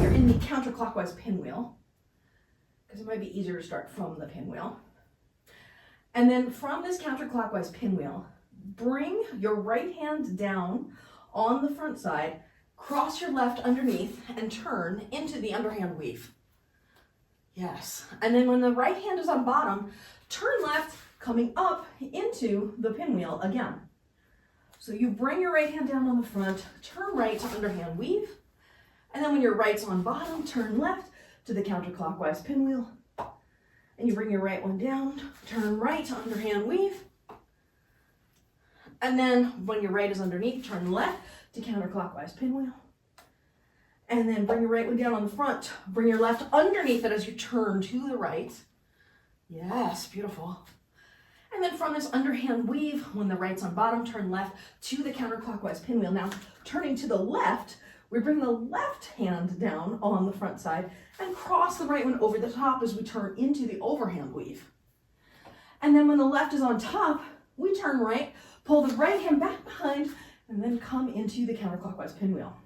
you're in the counterclockwise pinwheel, because it might be easier to start from the pinwheel. And then from this counterclockwise pinwheel, bring your right hand down on the front side, cross your left underneath, and turn into the underhand weave. Yes. And then when the right hand is on bottom, turn left, coming up into the pinwheel again. So you bring your right hand down on the front, turn right to underhand weave, and then when your right's on bottom, turn left to the counterclockwise pinwheel, and you bring your right one down, turn right to underhand weave, and then when your right is underneath, turn left to counterclockwise pinwheel, and then bring your right one down on the front, bring your left underneath it as you turn to the right. Yes, beautiful. And then from this underhand weave, when the right's on bottom, turn left to the counterclockwise pinwheel. Now, turning to the left, we bring the left hand down on the front side and cross the right one over the top as we turn into the overhand weave. And then when the left is on top, we turn right, pull the right hand back behind, and then come into the counterclockwise pinwheel.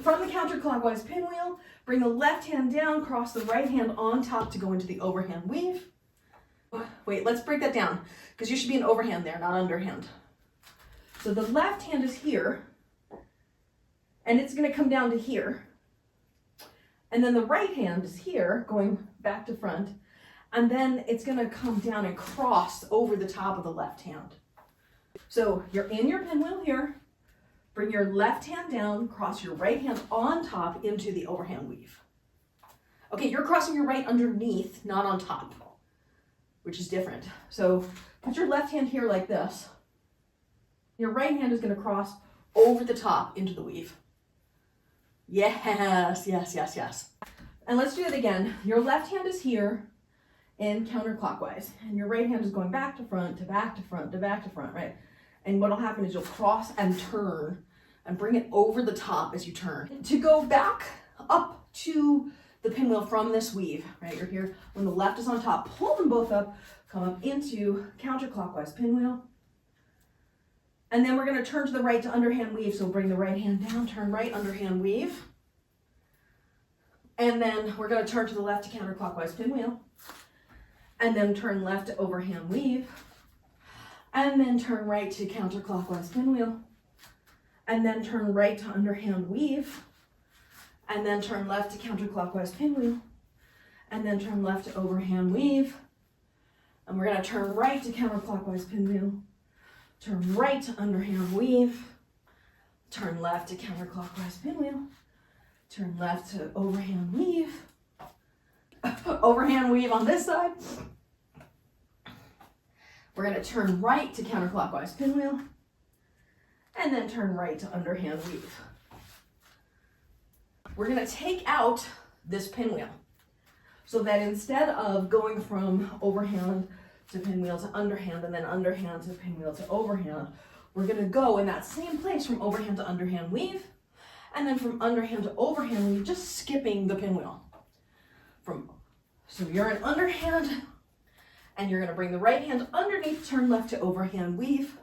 From the counterclockwise pinwheel, bring the left hand down, cross the right hand on top to go into the overhand weave. Wait, let's break that down, because you should be an overhand there, not underhand. So the left hand is here, and it's going to come down to here. And then the right hand is here, going back to front, and then it's going to come down and cross over the top of the left hand. So you're in your pinwheel here, bring your left hand down, cross your right hand on top into the overhand weave. Okay, you're crossing your right underneath, not on top, which is different. So put your left hand here like this. Your right hand is going to cross over the top into the weave. Yes, yes, yes, yes. And let's do it again. Your left hand is here in counterclockwise, and your right hand is going back to front, to back to front, to back to front, right? And what'll happen is you'll cross and turn and bring it over the top as you turn. To go back up to the pinwheel from this weave, right? You're here, when the left is on top, pull them both up, come up into counterclockwise pinwheel. And then we're going to turn to the right to underhand weave. So bring the right hand down, turn right, underhand weave. And then we're going to turn to the left to counterclockwise pinwheel. And then turn left to overhand weave. And then turn right to counterclockwise pinwheel. And then turn right to underhand weave. And then turn left to counterclockwise pinwheel. And then turn left to overhand weave. And we're going to turn right to counterclockwise pinwheel. Turn right to underhand weave. Turn left to counterclockwise pinwheel. Turn left to overhand weave. Overhand weave on this side. We're going to turn right to counterclockwise pinwheel. And then turn right to underhand weave. We're going to take out this pinwheel so that instead of going from overhand to pinwheel to underhand and then underhand to pinwheel to overhand, we're going to go in that same place from overhand to underhand weave, and then from underhand to overhand weave, just skipping the pinwheel. So you're in underhand, and you're going to bring the right hand underneath, turn left to overhand weave.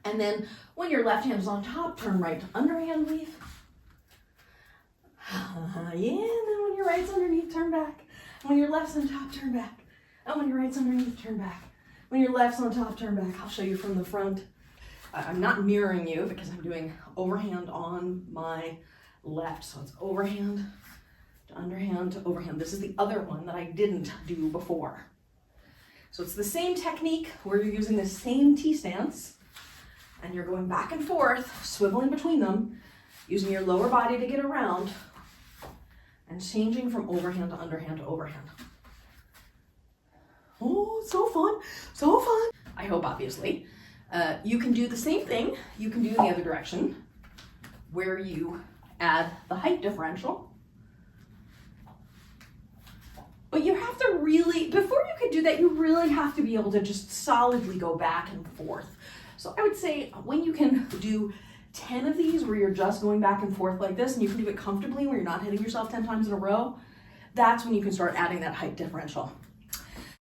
And then when your left hand is on top, turn right to underhand weave. Yeah, and then when your right's underneath, turn back. And when your left's on top, turn back. And when your right's underneath, turn back. When your left's on top, turn back. I'll show you from the front. I'm not mirroring you because I'm doing overhand on my left. So it's overhand to underhand to overhand. This is the other one that I didn't do before. So it's the same technique where you're using the same T-stance and you're going back and forth, swiveling between them, using your lower body to get around and changing from overhand to underhand to overhand. Oh, so fun, so fun. I hope, obviously. You can do the same thing. You can do in the other direction where you add the height differential. But you have to really, before you can do that, you really have to be able to just solidly go back and forth. So I would say when you can do 10 of these where you're just going back and forth like this, and you can do it comfortably where you're not hitting yourself 10 times in a row, that's when you can start adding that height differential.